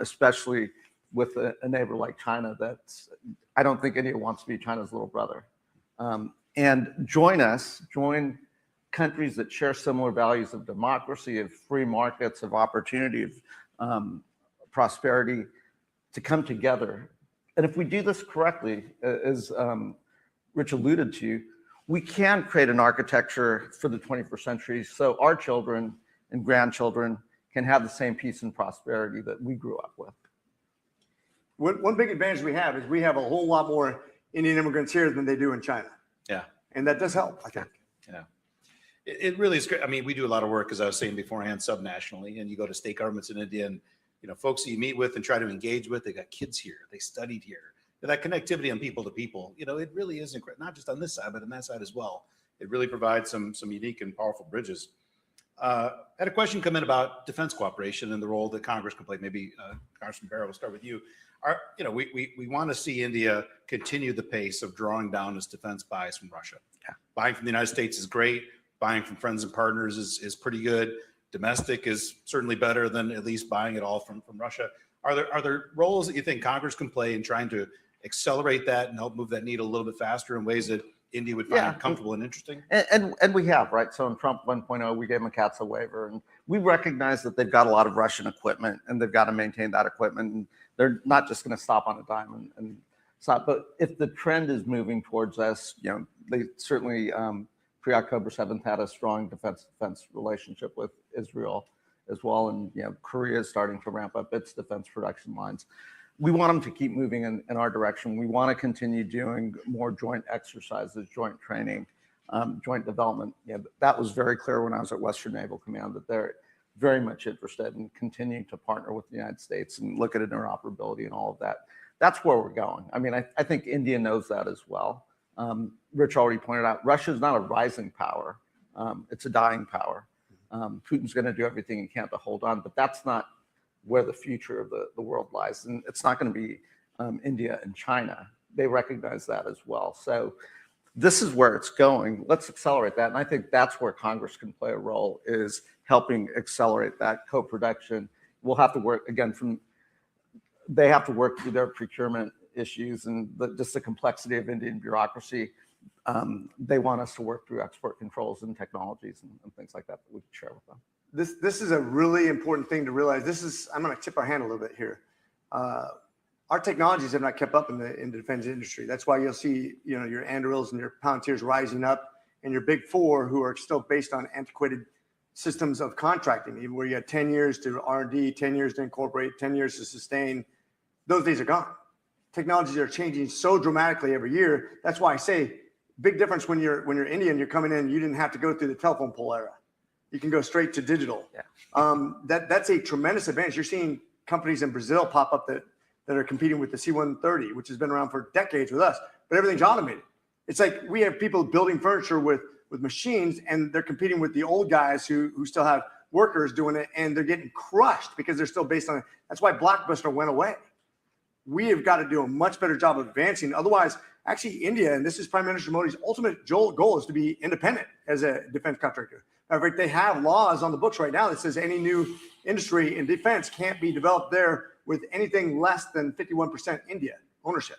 especially with a neighbor like China. I don't think India wants to be China's little brother. And join countries that share similar values of democracy, of free markets, of opportunity, of prosperity, to come together. And if we do this correctly, as Rich alluded to, we can create an architecture for the 21st century so our children and grandchildren can have the same peace and prosperity that we grew up with. One big advantage we have is we have a whole lot more Indian immigrants here than they do in China. Yeah. And that does help, I think. Yeah. It really is great. I mean, we do a lot of work, as I was saying beforehand, subnationally, and you go to state governments in India and, folks that you meet with and try to engage with, they got kids here, they studied here. That connectivity on people to people, it really is incredible, not just on this side, but on that side as well. It really provides some unique and powerful bridges. I had a question come in about defense cooperation and the role that Congress can play. Maybe Congressman Bera, we'll start with you. We want to see India continue the pace of drawing down its defense buys from Russia. Yeah. Buying from the United States is great. Buying from friends and partners is pretty good. Domestic is certainly better than at least buying it all from Russia. Are there roles that you think Congress can play in trying to accelerate that and help move that needle a little bit faster in ways that India would find comfortable and interesting? And we have, right? So in Trump 1.0, we gave them a CATSA waiver, and we recognize that they've got a lot of Russian equipment and they've got to maintain that equipment. And they're not just going to stop on a dime and stop. But if the trend is moving towards us, they certainly pre-October 7th had a strong defense relationship with Israel as well. And, Korea is starting to ramp up its defense production lines. We want them to keep moving in our direction. We want to continue doing more joint exercises, joint training, joint development. That was very clear when I was at Western Naval Command, that they're very much interested in continuing to partner with the United States and look at interoperability and all of that. That's where we're going. I mean, I think India knows that as well. Rich already pointed out, Russia is not a rising power. It's a dying power. Putin's going to do everything he can to hold on, but that's not where the future of the world lies. And it's not going to be India and China. They recognize that as well. So this is where it's going. Let's accelerate that. And I think that's where Congress can play a role, is helping accelerate that co-production. We'll have to work, again, they have to work through their procurement issues and just the complexity of Indian bureaucracy. They want us to work through export controls and technologies and things like that we can share with them. This is a really important thing to realize. I'm going to tip our hand a little bit here. Our technologies have not kept up in the defense industry. That's why you'll see, your Andurils and your Palantirs rising up, and your big four who are still based on antiquated systems of contracting, even where you had 10 years to R&D, 10 years to incorporate, 10 years to sustain. Those days are gone. Technologies are changing so dramatically every year. That's why I say big difference when you're Indian, you're coming in, you didn't have to go through the telephone pole era. You can go straight to digital. Yeah. That's a tremendous advantage. You're seeing companies in Brazil pop up that are competing with the C-130, which has been around for decades with us, but everything's automated. It's like we have people building furniture with machines, and they're competing with the old guys who still have workers doing it, and they're getting crushed because they're still based on it. That's why Blockbuster went away. We have got to do a much better job of advancing. Otherwise, Actually, India, and this is Prime Minister Modi's ultimate goal, is to be independent as a defense contractor. In fact, they have laws on the books right now that says any new industry in defense can't be developed there with anything less than 51% India ownership.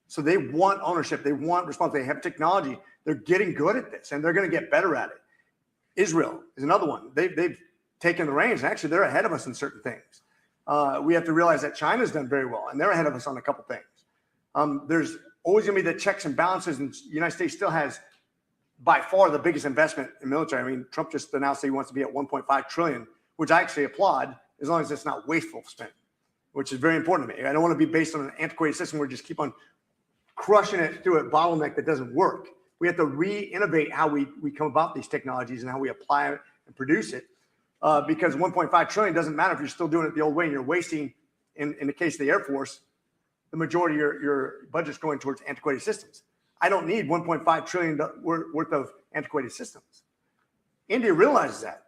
So they want ownership. They want responsibility. They have technology. They're getting good at this, and they're going to get better at it. Israel is another one. They've taken the reins. Actually, they're ahead of us in certain things. We have to realize that China's done very well, and they're ahead of us on a couple things. There's always going to be the checks and balances, and the United States still has by far the biggest investment in military. I mean, Trump just announced that he wants to be at 1.5 trillion, which I actually applaud, as long as it's not wasteful spending, which is very important to me. I don't want to be based on an antiquated system where we just keep on crushing it through a bottleneck that doesn't work. We have to re-innovate how we come about these technologies and how we apply it and produce it. Because 1.5 trillion doesn't matter if you're still doing it the old way and you're wasting, in the case of the Air Force, the majority of your budget's going towards antiquated systems. I don't need 1.5 trillion worth of antiquated systems. India realizes that.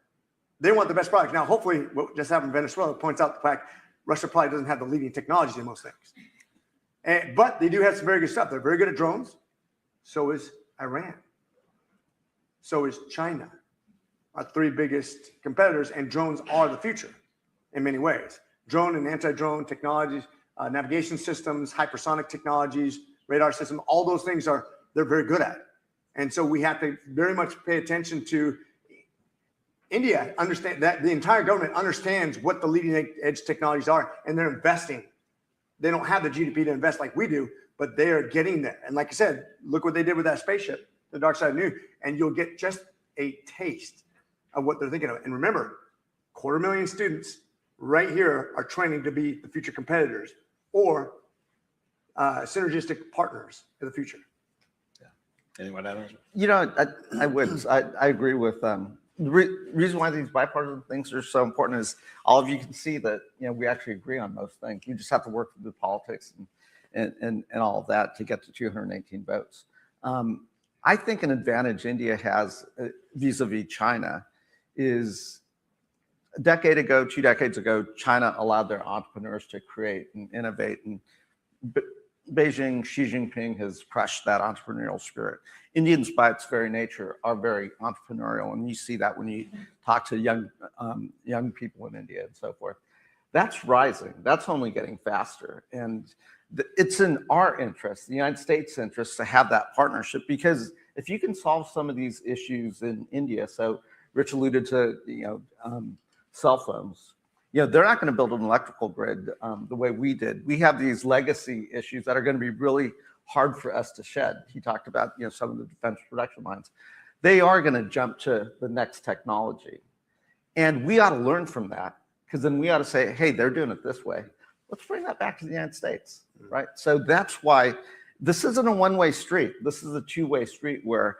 They want the best product. Now, hopefully, what just happened in Venezuela points out the fact Russia probably doesn't have the leading technologies in most things. But they do have some very good stuff. They're very good at drones. So is Iran. So is China. Our three biggest competitors, and drones are the future in many ways. Drone and anti-drone technologies, navigation systems, hypersonic technologies, radar system, all those things they're very good at. And so we have to very much pay attention to India, understand that the entire government understands what the leading edge technologies are, and they're investing. They don't have the GDP to invest like we do, but they are getting there. And like I said, look what they did with that spaceship, the Dark Side of New, and you'll get just a taste of what they're thinking of. And remember, 250,000 students right here are training to be the future competitors or synergistic partners in the future. Yeah. Anyone else? I agree with the reason why these bipartisan things are so important is all of you can see that we actually agree on most things. You just have to work through the politics and all of that to get to 218 votes. I think an advantage India has vis-a-vis China is a decade ago, 2 decades ago, China allowed their entrepreneurs to create and innovate, and Beijing, Xi Jinping has crushed that entrepreneurial spirit. Indians, by its very nature, are very entrepreneurial, and you see that when you talk to young people in India and so forth. That's rising. That's only getting faster, and it's in our interest, the United States' interest, to have that partnership, because if you can solve some of these issues in India, so Rich alluded to cell phones. They're not going to build an electrical grid the way we did. We have these legacy issues that are going to be really hard for us to shed. He talked about some of the defense production lines. They are going to jump to the next technology, and we ought to learn from that, because then we ought to say, hey, they're doing it this way. Let's bring that back to the United States, right? So that's why this isn't a one-way street. This is a two-way street where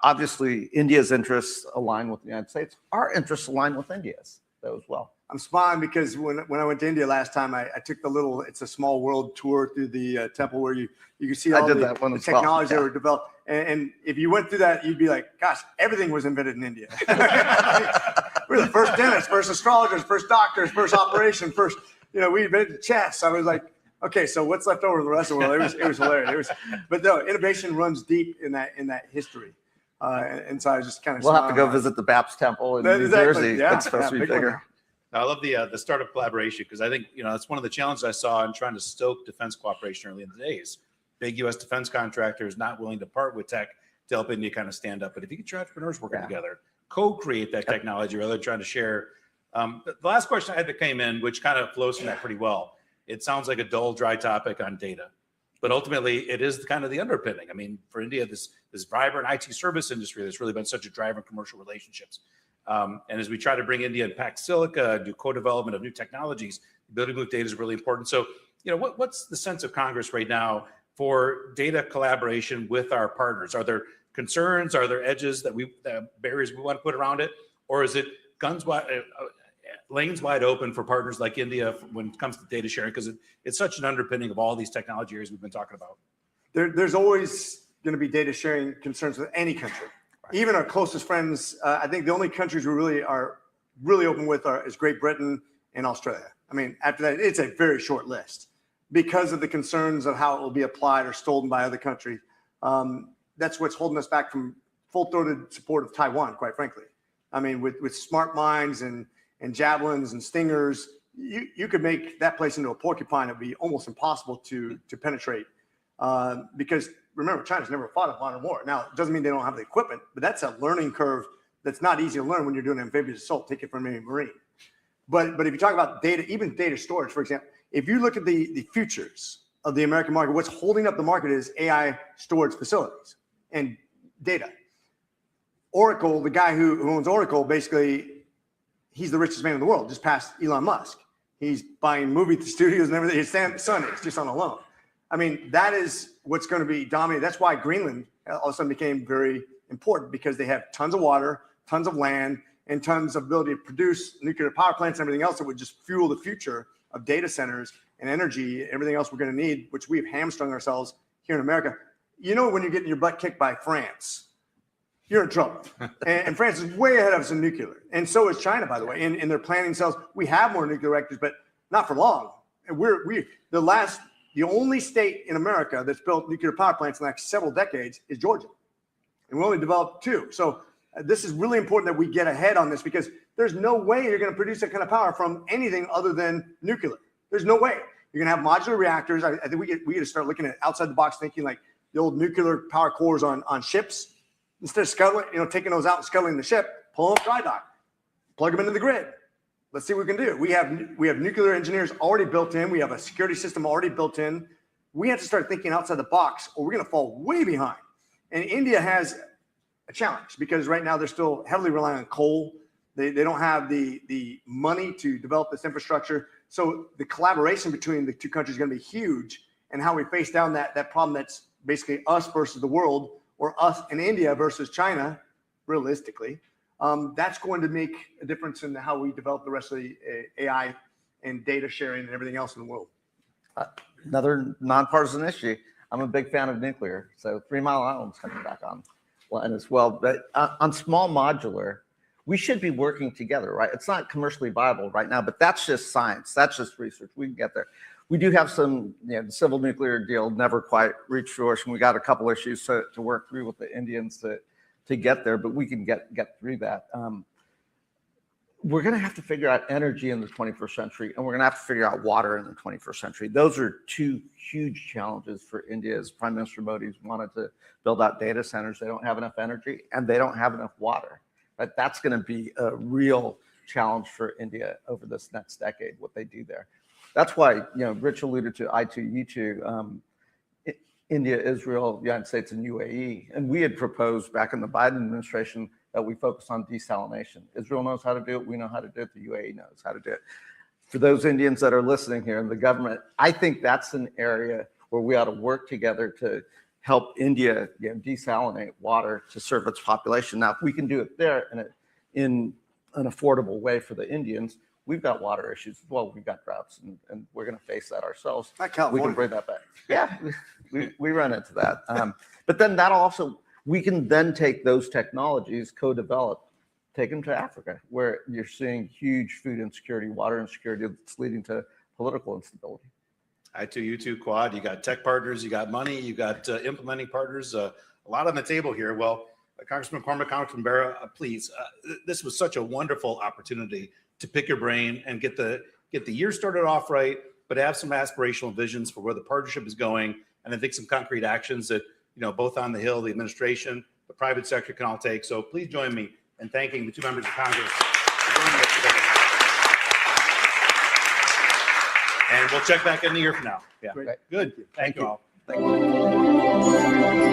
obviously India's interests align with the United States. Our interests align with India's, though, as well. I'm smiling because when I went to India last time, I took the It's a Small World tour through the temple where you can see all the technology that were developed. And if you went through that, you'd be like, gosh, everything was invented in India. We're the first dentists, first astrologers, first doctors, first operation, first, we invented chess. I was like, okay, so what's left over the rest of the world? It was hilarious. But no, innovation runs deep in that history. And so I was just kind of We'll have to go visit the Baptist Temple in New Jersey. Yeah, it's supposed to be bigger. I love the startup collaboration, because I think that's one of the challenges I saw in trying to stoke defense cooperation early in the days. Big U.S. defense contractors not willing to part with tech to help India kind of stand up. But if you get your entrepreneurs working together, co-create that technology rather than trying to share. The last question I had that came in, which kind of flows from that pretty well. It sounds like a dull, dry topic on data, but ultimately it is kind of the underpinning. I mean, for India, this vibrant IT service industry that's really been such a driver in commercial relationships. And as we try to bring India and pack silica, do co-development of new technologies, the ability to move data is really important. So, what's the sense of Congress right now for data collaboration with our partners? Are there concerns? Are there edges barriers we want to put around it? Or is it lanes wide open for partners like India when it comes to data sharing? Because it's such an underpinning of all these technology areas we've been talking about. There's always going to be data sharing concerns with any country. Even our closest friends, I think the only countries we really are open with is Great Britain and Australia. I mean, after that, it's a very short list. because of the concerns of how it will be applied or stolen by other countries. That's what's holding us back from full-throated support of Taiwan, quite frankly. I mean, with smart mines and javelins and stingers, you could make that place into a porcupine. It would be almost impossible to penetrate because remember, China's never fought a modern war. Now, it doesn't mean they don't have the equipment, but that's a learning curve that's not easy to learn when you're doing amphibious assault. Take it from any Marine. But if you talk about data, even data storage, for example, if you look at the futures of the American market, what's holding up the market is AI storage facilities and data. Oracle, the guy who owns Oracle, basically, he's the richest man in the world, just past Elon Musk. He's buying movie studios and everything. His son is just on a loan. I mean, that is what's going to be dominated. That's why Greenland all of a sudden became very important, because they have tons of water, tons of land, and tons of ability to produce nuclear power plants and everything else that would just fuel the future of data centers and energy, everything else we're going to need, which we've hamstrung ourselves here in America. You know, when you're getting your butt kicked by France, you're in trouble. and France is way ahead of us in nuclear. And so is China, by the way. And they're planning themselves. We have more nuclear reactors, but not for long. And the only state in America that's built nuclear power plants in the next several decades is Georgia. And we only developed 2. So this is really important that we get ahead on this, because there's no way you're going to produce that kind of power from anything other than nuclear. There's no way. You're going to have modular reactors. I think we get to start looking at outside the box thinking, like the old nuclear power cores on ships. Instead of scuttling, taking those out and scuttling the ship, pull them up dry dock, plug them into the grid. Let's see what we can do. We have nuclear engineers already built in. We have a security system already built in. We have to start thinking outside the box, or we're going to fall way behind. And India has a challenge, because right now they're still heavily relying on coal. They don't have the money to develop this infrastructure. So the collaboration between the two countries is going to be huge, and how we face down that problem that's basically us versus the world, or us and India versus China, realistically, that's going to make a difference in how we develop the rest of the AI and data sharing and everything else in the world. Another nonpartisan issue. I'm a big fan of nuclear, so 3 Mile Island's coming back online as well. But on small modular, we should be working together, right? It's not commercially viable right now, but that's just science. That's just research. We can get there. We do have some, the civil nuclear deal never quite reached fruition. We got a couple issues to work through with the Indians to get there, but we can get through that. We're going to have to figure out energy in the 21st century, and we're going to have to figure out water in the 21st century. Those are 2 huge challenges for India, as Prime Minister Modi's wanted to build out data centers. They don't have enough energy, and they don't have enough water. Right? That's going to be a real challenge for India over this next decade, what they do there. That's why, Rich alluded to I2, U2, India, Israel, the United States, and UAE. And we had proposed back in the Biden administration that we focus on desalination. Israel knows how to do it. We know how to do it. The UAE knows how to do it. For those Indians that are listening here and the government, I think that's an area where we ought to work together to help India desalinate water to serve its population. Now, if we can do it there in an affordable way for the Indians, we've got water issues as well. We've got droughts, and we're going to face that ourselves. We can bring that back. Yeah, we run into that. But then we can then take those technologies, co-develop, take them to Africa, where you're seeing huge food insecurity, water insecurity that's leading to political instability. I2, U2 Quad, you got tech partners, you got money, you got implementing partners, a lot on the table here. Well, Congressman McCormick, Congressman Bera, please, this was such a wonderful opportunity to pick your brain and get the year started off right, but have some aspirational visions for where the partnership is going, and I think some concrete actions that both on the Hill, the administration, the private sector can all take. So please join me in thanking the 2 members of Congress for joining us today. And we'll check back in a year from now. Yeah, Great. Good. Thank you all. Thank you.